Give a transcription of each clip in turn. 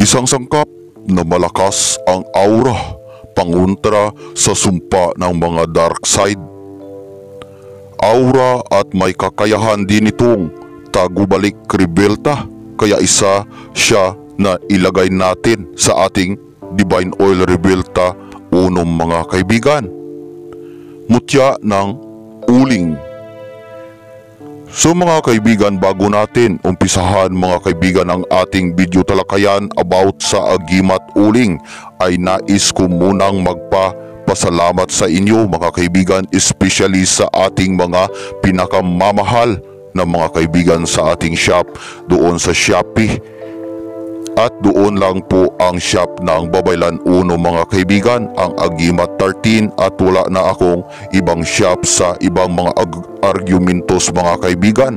Isang sangkap na malakas ang aura pangontra sa sumpa ng mga dark side. Aura at may kakayahan din itong tagubalik rebelta, kaya isa siya na ilagay natin sa ating Divine Oil Rebelta unong mga kaibigan. Mutya ng uling. So mga kaibigan, bago natin umpisahan mga kaibigan ang ating video talakayan about sa agimat uling, ay nais ko munang magpasalamat sa inyo mga kaibigan, especially sa ating mga pinakamamahal na mga kaibigan sa ating shop doon sa Shopee. At doon lang po ang shop ng Babaylan Uno mga kaibigan, ang Agimat 13, at wala na akong ibang shop sa ibang mga argumentos mga kaibigan.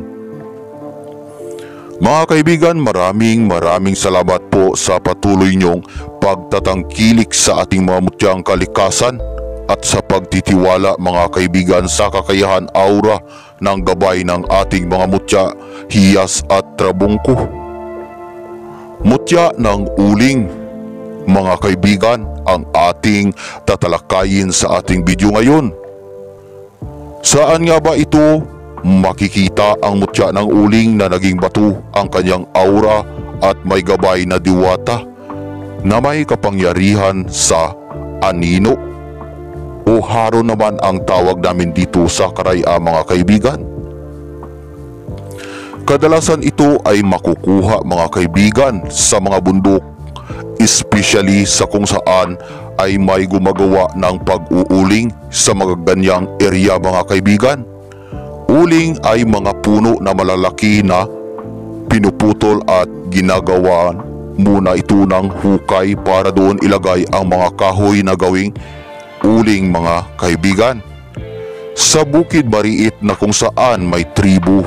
Mga kaibigan, maraming salamat po sa patuloy niyong pagtatangkilik sa ating mga mutyang kalikasan at sa pagtitiwala mga kaibigan sa kakayahan aura ng gabay ng ating mga mutya, hiyas at trabungko. Mutya ng uling, mga kaibigan, ang ating tatalakayin sa ating video ngayon. Saan nga ba ito makikita ang mutya ng uling na naging bato ang kanyang aura at may gabay na diwata na may kapangyarihan sa anino o haro naman ang tawag namin dito sa Karaya mga kaibigan. Kadalasan ito ay makukuha mga kaibigan sa mga bundok, especially sa kung saan ay may gumagawa ng pag-uuling sa mga ganyang area mga kaibigan. Uling ay mga puno na malalaki na pinuputol at ginagawa muna ito ng hukay para doon ilagay ang mga kahoy na gawing uling mga kaibigan. Sa bukid mariit na kung saan may tribu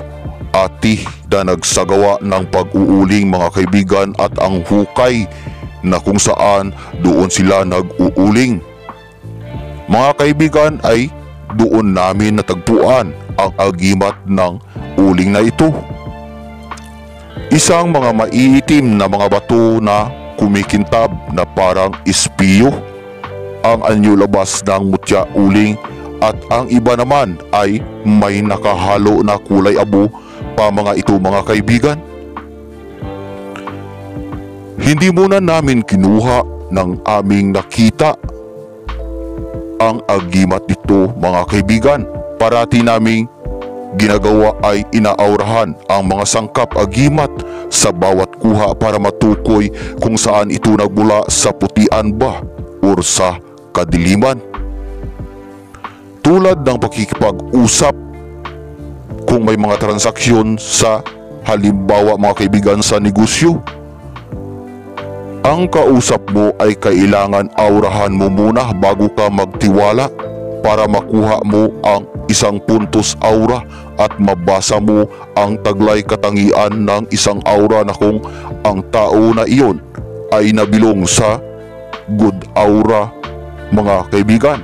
ati na nagsagawa ng pag-uuling mga kaibigan, at ang hukay na kung saan doon sila nag-uuling. Mga kaibigan, ay doon namin natagpuan ang agimat ng uling na ito. Isang mga maiitim na mga bato na kumikintab na parang espiyo ang anyo labas ng mutya uling, at ang iba naman ay may nakahalo na kulay abo pa mga ito mga kaibigan. Hindi muna namin kinuha ng aming nakita ang agimat nito mga kaibigan. Parati naming ginagawa ay inaaurahan ang mga sangkap agimat sa bawat kuha para matukoy kung saan ito nagmula, sa putian ba o sa kadiliman. Tulad ng pakikipag-usap kung may mga transaksyon, sa halimbawa mga kaibigan sa negosyo. Ang kausap mo ay kailangan aurahan mo muna bago ka magtiwala para makuha mo ang isang puntos aura at mabasa mo ang taglay katangian ng isang aura na kung ang tao na iyon ay nabilong sa good aura mga kaibigan.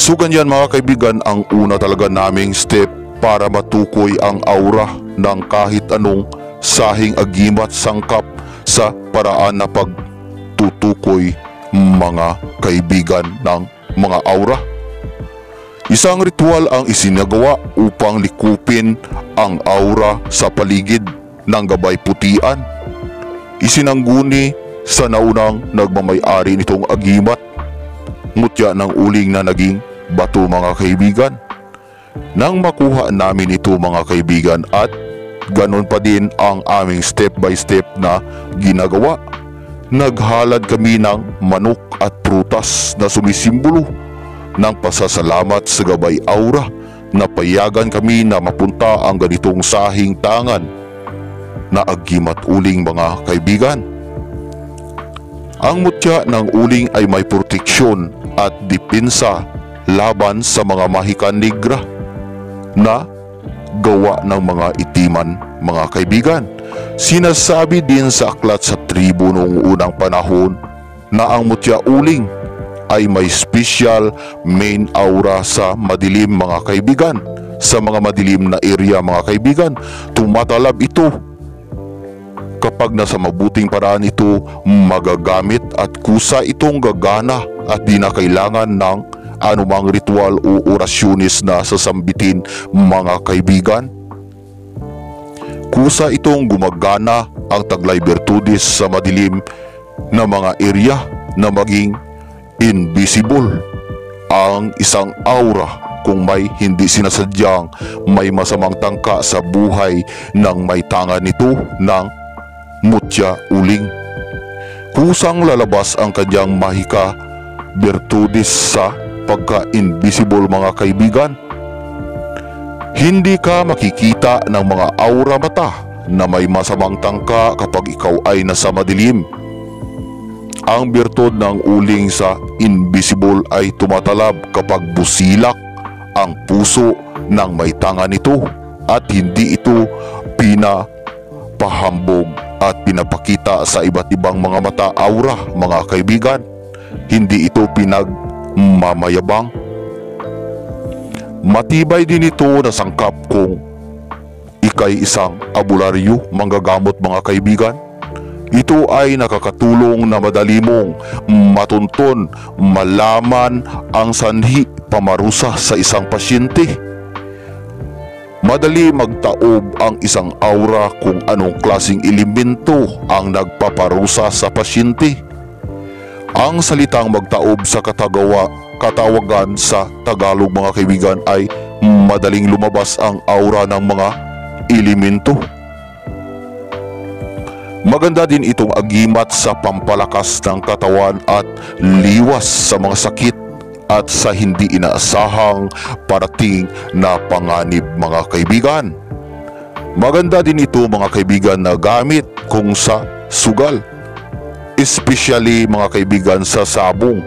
So ganyan mga kaibigan ang una talaga naming step para matukoy ang aura ng kahit anong sahing agimat sangkap sa paraan na pagtutukoy mga kaibigan ng mga aura. Isang ritual ang isinagawa upang likupin ang aura sa paligid ng gabay putian. Isinangguni sa naunang nagmamay-ari nitong agimat, mutya ng uling na naging bato mga kaibigan. Nang makuha namin ito mga kaibigan, at ganon pa din ang aming step by step na ginagawa, naghalad kami ng manok at prutas na sumisimbolo ng pasasalamat sa gabay aura na payagan kami na mapunta ang ganitong sahing tangan na agimat uling mga kaibigan. Ang mutya ng uling ay may proteksyon at depensa laban sa mga mahikan negra na gawa ng mga itiman mga kaibigan. Sinasabi din sa aklat sa tribo noong unang panahon na ang mutya uling ay may special main aura sa madilim mga kaibigan. Sa mga madilim na area mga kaibigan, tumatalab ito Kapag nasa mabuting paraan ito magagamit at kusa itong gagana at di na kailangan ng anumang ritual o orasyonis na sasambitin mga kaibigan. Kusa itong gumagana ang taglay bertudis sa madilim na mga area na maging invisible ang isang aura kung may hindi sinasadyang may masamang tangka sa buhay ng may tanga nito ng mutya uling. Kusang lalabas ang kanyang mahika bertudis sa pagka-invisible mga kaibigan. Hindi ka makikita ng mga aura mata na may masamang tangka kapag ikaw ay nasa madilim. Ang birtud ng uling sa invisible ay tumatalab kapag busilak ang puso ng may tanga nito at hindi ito pinapahambog at pinapakita sa iba't ibang mga mata aura mga kaibigan. Hindi ito pinagmamayabang. Matibay din ito na sangkap kung ikay isang abularyo manggagamot mga kaibigan. Ito ay nakakatulong na madali mong matunton, malaman ang sanhi pamarusa sa isang pasyente. Madali magtaob ang isang aura kung anong klaseng elemento ang nagpaparusa sa pasyente. Ang salitang magtaob sa katawagan sa Tagalog mga kaibigan ay madaling lumabas ang aura ng mga elemento. Maganda din itong agimat sa pampalakas ng katawan at liwas sa mga sakit at sa hindi inaasahang parating na panganib mga kaibigan. Maganda din ito mga kaibigan na gamit kung sa sugal, especially mga kaibigan sa sabong.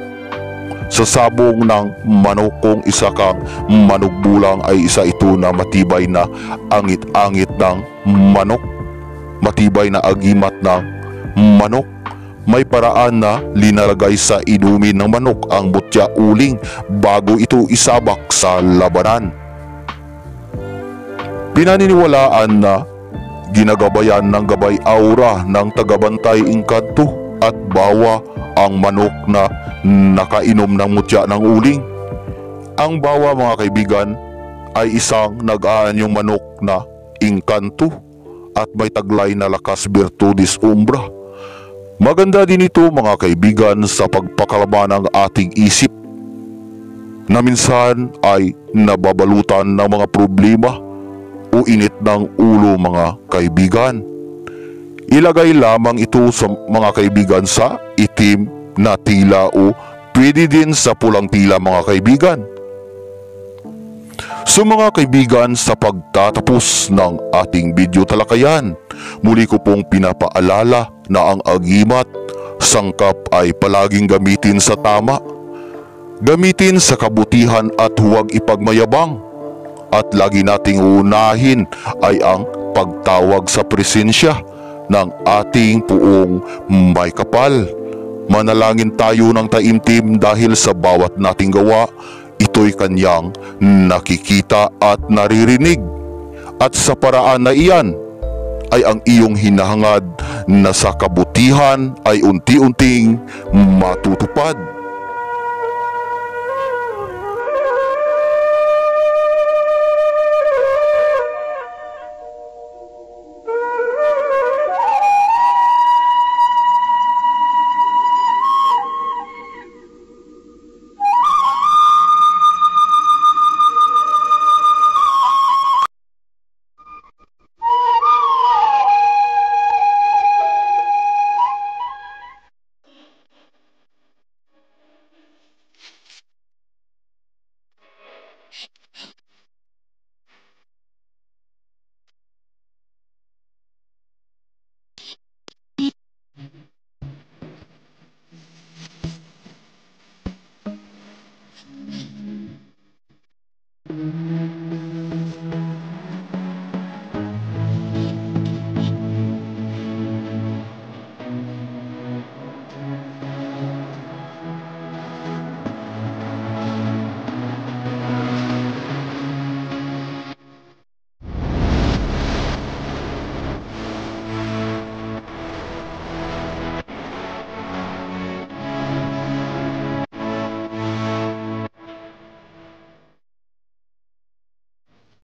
Sa sabong ng manok kung isa kang manugbulang ay isa ito na matibay na angit-angit ng manok, matibay na agimat ng manok. May paraan na linalagay sa inumin ng manok ang mutya uling bago ito isabak sa labanan. Pinaniniwalaan na ginagabayan ng gabay aura ng tagabantay engkanto at bawa ang manok na nakainom ng mutya ng uling. Ang bawa mga kaibigan ay isang nag-aanyong manok na engkanto at may taglay na lakas virtudis umbra. Maganda din ito mga kaibigan sa pagpakalma ng ating isip na minsan ay nababalutan ng mga problema o init ng ulo mga kaibigan. Ilagay lamang ito sa mga kaibigan sa itim na tila o pwede din sa pulang tila mga kaibigan. So mga kaibigan, sa pagtatapos ng ating video talakayan, muli ko pong pinapaalala na ang agimat sangkap ay palaging gamitin sa tama. Gamitin sa kabutihan at huwag ipagmayabang. At lagi nating uunahin ay ang pagtawag sa presensya ng ating puong may kapal. Manalangin tayo ng taimtim dahil sa bawat nating gawa, ito'y kanyang nakikita at naririnig. At sa paraan na iyan ay ang iyong hinahangad na sa kabutihan ay unti-unting matutupad.